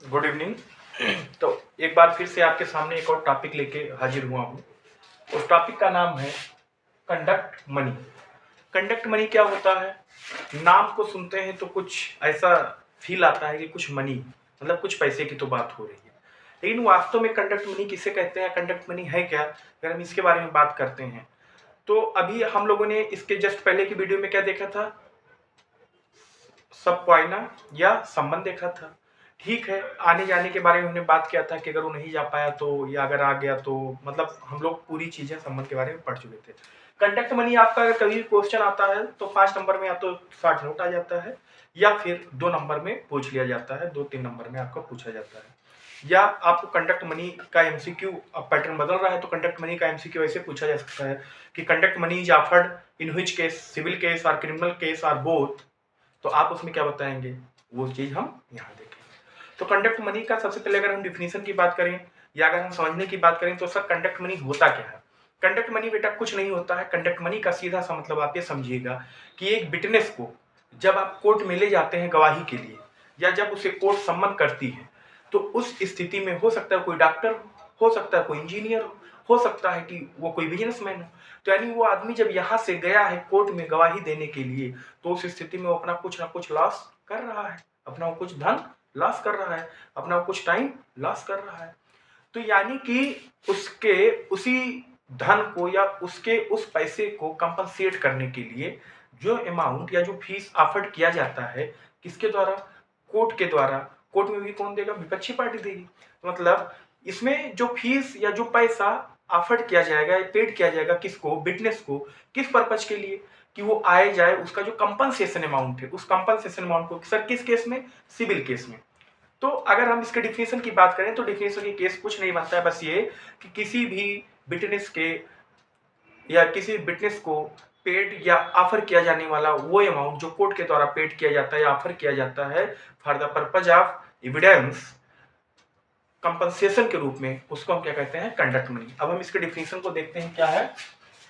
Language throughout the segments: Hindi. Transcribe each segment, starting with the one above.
Good evening. तो एक बार फिर से आपके सामने एक और टॉपिक लेके हाजिर हुआ हूँ। उस टॉपिक का नाम है कंडक्ट मनी। कंडक्ट मनी क्या होता है? नाम को सुनते हैं तो कुछ ऐसा फील आता है कि कुछ मनी मतलब कुछ पैसे की तो बात हो रही है, लेकिन वास्तव में कंडक्ट मनी किसे कहते हैं, कंडक्ट मनी है क्या, अगर हम इसके बारे में बात करते हैं तो अभी हम लोगों ने इसके जस्ट पहले की वीडियो में क्या देखा था? सब पॉइना या संबंध देखा था। ठीक है, आने जाने के बारे में हमने बात किया था कि अगर वो नहीं जा पाया तो, या अगर आ गया तो, मतलब हम लोग पूरी चीजें संबंध के बारे में पढ़ चुके थे। कंडक्ट मनी आपका अगर कभी क्वेश्चन आता है तो 5 नंबर में या तो शॉर्ट नोट आ जाता है, या फिर 2 नंबर में पूछ लिया जाता है, 2-3 नंबर में आपका पूछा जाता है। या आपको कंडक्ट मनी का एमसीक्यू, अब पैटर्न बदल रहा है तो कंडक्ट मनी का एमसीक्यू ऐसे पूछा जा सकता है कि conduct money is offered in which case, civil case और क्रिमिनल केस और बोथ। तो आप उसमें क्या बताएंगे, वो चीज हम यहाँ देखेंगे। तो कंडक्ट मनी का सबसे पहले अगर हम डिफिनीशन की बात करें या अगर हम समझने की बात करें तो सर कंडक्ट मनी होता क्या है? कंडक्ट मनी बेटा कुछ नहीं होता है। कंडक्ट मनी का सीधा सा मतलब आप ये समझिएगा कि एक विटनेस को जब आप कोर्ट में ले जाते हैं गवाही के लिए, या जब उसे कोर्ट सम्मन करती है, तो उस स्थिति में हो सकता है कोई डॉक्टर हो सकता है कोई इंजीनियर हो सकता है कि वो कोई बिजनेसमैन हो। तो यानी वो आदमी जब यहाँ से गया है कोर्ट में गवाही देने के लिए, तो उस स्थिति में वो अपना कुछ ना कुछ लॉस कर रहा है, अपना वो कुछ धन लॉस कर रहा है, अपना वो कुछ टाइम लॉस कर रहा है। तो यानी कि उसके उसी धन को या उसके उस पैसे को कंपनसेट करने के लिए जो अमाउंट या जो फीस ऑफर्ड किया जाता है, किसके द्वारा? कोर्ट के द्वारा। कोर्ट में भी कौन देगा? विपक्षी पार्टी देगी। मतलब इसमें जो फीस या जो पैसा ऑफर्ड किया जाएगा, पेड किया जाएगा किसको? विटनेस को। किस पर्पज के लिए? कि वो आए जाए, उसका जो कंपनसेशन अमाउंट है उस कंपनसेशन अमाउंट को, सर किस केस में? सिविल केस में। तो अगर हम इसके डिफिनेशन की बात करें तो डिफिनेशन की केस कुछ नहीं बनता है, बस ये कि किसी भी विटनेस के या किसी विटनेस को पेड या ऑफर किया जाने वाला वो अमाउंट जो कोर्ट के द्वारा पेड किया जाता है या ऑफर किया जाता है for the purpose of evidence compensation के रूप में, उसको हम क्या कहते हैं? Conduct money. अब हम इसके डिफिनेशन को देखते हैं क्या है।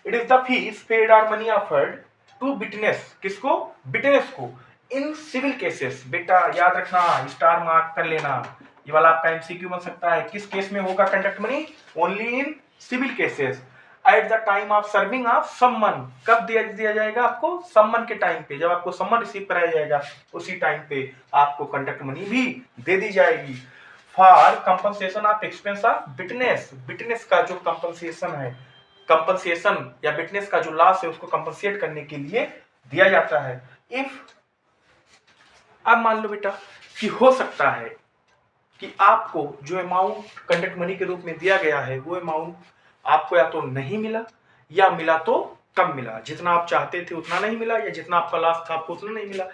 It is the fees paid और मनी ऑफर्ड टू विटनेस, किसको? विटनेस को, इन सिविल केसेस। बेटा याद रखना, स्टार मार्क कर लेना, ये वाला आपका एमसीक्यू बन सकता है। किस केस में होगा conduct money? Only in civil cases at the time of serving of summon. कब दिया जाएगा आपको? सम्मन के टाइम पे, जब आपको सम्मन रिसीव कराया जाएगा उसी टाइम पे आपको कंडक्ट मनी भी दे दी जाएगी। For compensation of expense of witness, witness का जो कंपनसेशन है, कंपनसेशन या विटनेस का जो लॉस है उसको कंपनसेट करने के लिए दिया जाता है। इफ अब मान लो बेटा कि हो सकता है कि आपको जो अमाउंट कंडक्ट मनी के रूप में दिया गया है वो अमाउंट आपको या तो नहीं मिला या मिला तो कम मिला, जितना आप चाहते थे उतना नहीं मिला, या जितना आपका लॉस था आपको उतना नहीं मिला।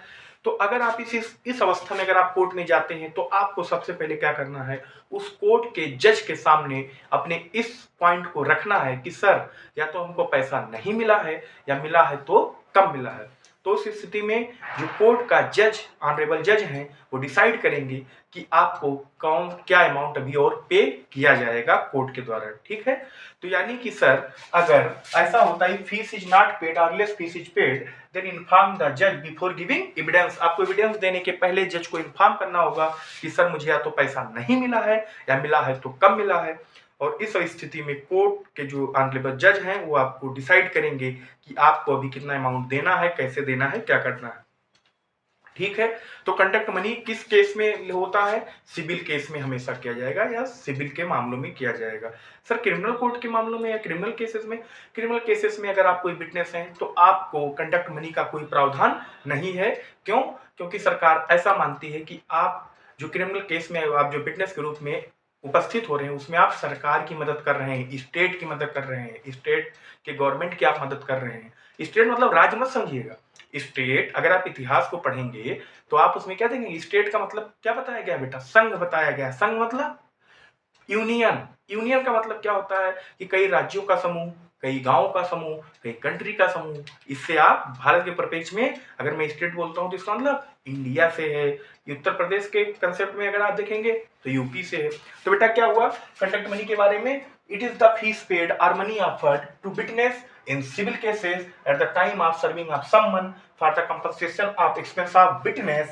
तो अगर आप इस अवस्था में अगर आप कोर्ट में जाते हैं तो आपको सबसे पहले क्या करना है? उस कोर्ट के जज के सामने अपने इस पॉइंट को रखना है कि सर या तो हमको पैसा नहीं मिला है या मिला है तो कम मिला है। तो उस स्थिति में जो कोर्ट का जज, ऑनरेबल जज हैं, वो डिसाइड करेंगे कि आपको कौन क्या अमाउंट अभी और पे किया जाएगा कोर्ट के द्वारा। ठीक है, तो यानी कि सर अगर ऐसा होता है फीस इज नॉट पेड और less fees is paid, then inform the जज बिफोर गिविंग एविडेंस। आपको एविडेंस देने के पहले जज को इन्फॉर्म करना होगा कि सर मुझे या तो पैसा नहीं मिला है या मिला है तो कम मिला है। और इस स्थिति में कोर्ट के जो ऑनरेबल जज हैं वो आपको डिसाइड करेंगे कि आपको अभी कितना अमाउंट देना है, कैसे देना है, क्या करना है। ठीक है, तो कंडक्ट मनी किस केस में होता है? सिविल केस में हमेशा किया जाएगा या सिविल के मामलों में किया जाएगा। सर क्रिमिनल कोर्ट के मामलों में या क्रिमिनल केसेस में? क्रिमिनल केसेस में अगर आप कोई विटनेस हैं तो आपको कंडक्ट मनी का कोई प्रावधान नहीं है। क्यों? क्योंकि सरकार ऐसा मानती है कि आप जो क्रिमिनल केस में आप जो विटनेस के रूप में उपस्थित हो रहे हैं उसमें आप सरकार की मदद कर रहे हैं, स्टेट की मदद कर रहे हैं, स्टेट के गवर्नमेंट की आप मदद कर रहे हैं। स्टेट मतलब राज्य मत समझिएगा। स्टेट अगर आप इतिहास को पढ़ेंगे तो आप उसमें क्या देंगे? स्टेट का मतलब क्या बताया गया बेटा? संघ बताया गया। संघ मतलब यूनियन। यूनियन का मतलब क्या होता है कि कई राज्यों का समूह, कई गांवों का समूह, कई कंट्री का समूह। इससे आप भारत के परिप्रेक्ष्य में अगर मैं स्टेट बोलता हूं तो इसका मतलब इंडिया से है। उत्तर प्रदेश के कंसेप्ट में अगर आप देखेंगे तो यूपी से है। तो बेटा क्या हुआ कंडक्ट मनी के बारे में? It is the fees paid और money offered to witness in civil cases at the time of serving of someone for the compensation of expense of witness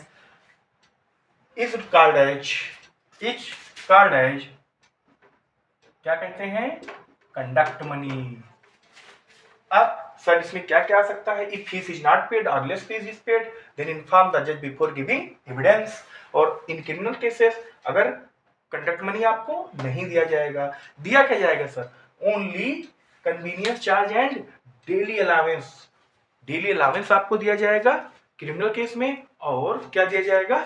is called as each card as क्या कहते हैं, कंडक्ट मनी। अब सर इसमें क्या क्या आ सकता है, if fees is not paid और less fees is paid then inform the जज बिफोर गिविंग एविडेंस। और इन क्रिमिनल केसेस अगर कंडक्ट मनी आपको नहीं दिया जाएगा, दिया क्या जाएगा sir, only convenience charge and daily allowance. Daily allowance आपको दिया जाएगा क्रिमिनल केस में, और क्या दिया जाएगा,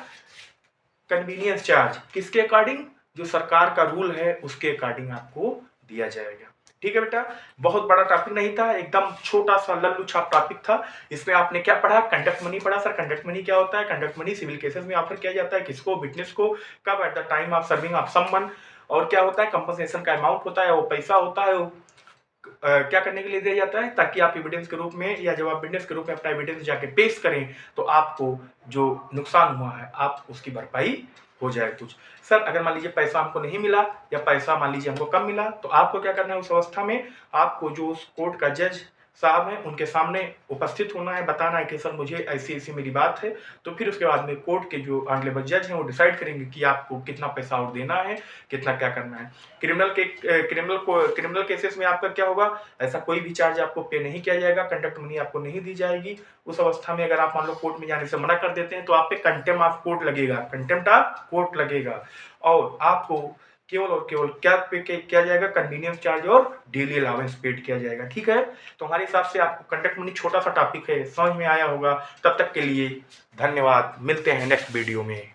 कन्वीनियंस चार्ज। किसके अकॉर्डिंग, जो सरकार का रूल है उसके अकॉर्डिंग आपको दिया जाएगा। ठीक है बेटा, बहुत बड़ा टॉपिक नहीं था, एकदम छोटा सा लल्लू छाप टॉपिक था। इसमें आपने क्या पढ़ा, कंडक्ट मनी पढ़ा। सर कंडक्ट मनी क्या होता है, कंडक्ट मनी सिविल केसेस में ऑफर किया जाता है किसको, विटनेस को, कब, eight the time of serving of someone. और क्या होता है, कंपनसेशन का अमाउंट होता है, वो पैसा होता है, वो क्या करने के लिए दिया जाता है, ताकि आप एविडेंस के रूप में या जब आप विटनेस के रूप में अपना एविडेंस जाके पेश करें तो आपको जो नुकसान हुआ है आप उसकी भरपाई हो जाए कुछ। सर अगर मान लीजिए पैसा हमको नहीं मिला या पैसा मान लीजिए हमको कम मिला, तो आपको क्या करना है उस अवस्था में, आपको जो उस कोर्ट का जज साहब हैं उनके सामने उपस्थित होना है, बताना है कि सर मुझे ऐसी ऐसी मेरी बात है। तो फिर उसके बाद में कोर्ट के जो ऑन लेवल जज हैं वो डिसाइड करेंगे कि आपको कितना पैसा और देना है, कितना क्या करना है। क्रिमिनल केसेस में आपका क्या होगा, ऐसा कोई भी चार्ज आपको पे नहीं किया जाएगा, कंडक्ट मनी आपको नहीं दी जाएगी। उस अवस्था में अगर आप मान लो कोर्ट में जाने से मना कर देते हैं तो आप पे कंटेम्प्ट ऑफ कोर्ट लगेगा, कंटेम्प्ट ऑफ कोर्ट लगेगा। और आपको केवल और केवल क्या पे किया जाएगा, कन्वीनियंस चार्ज और डेली अलावेंस पेड किया जाएगा। ठीक है, तो हमारे हिसाब से आपको कंडक्ट मनी छोटा सा टॉपिक है, समझ में आया होगा। तब तक के लिए धन्यवाद, मिलते हैं नेक्स्ट वीडियो में।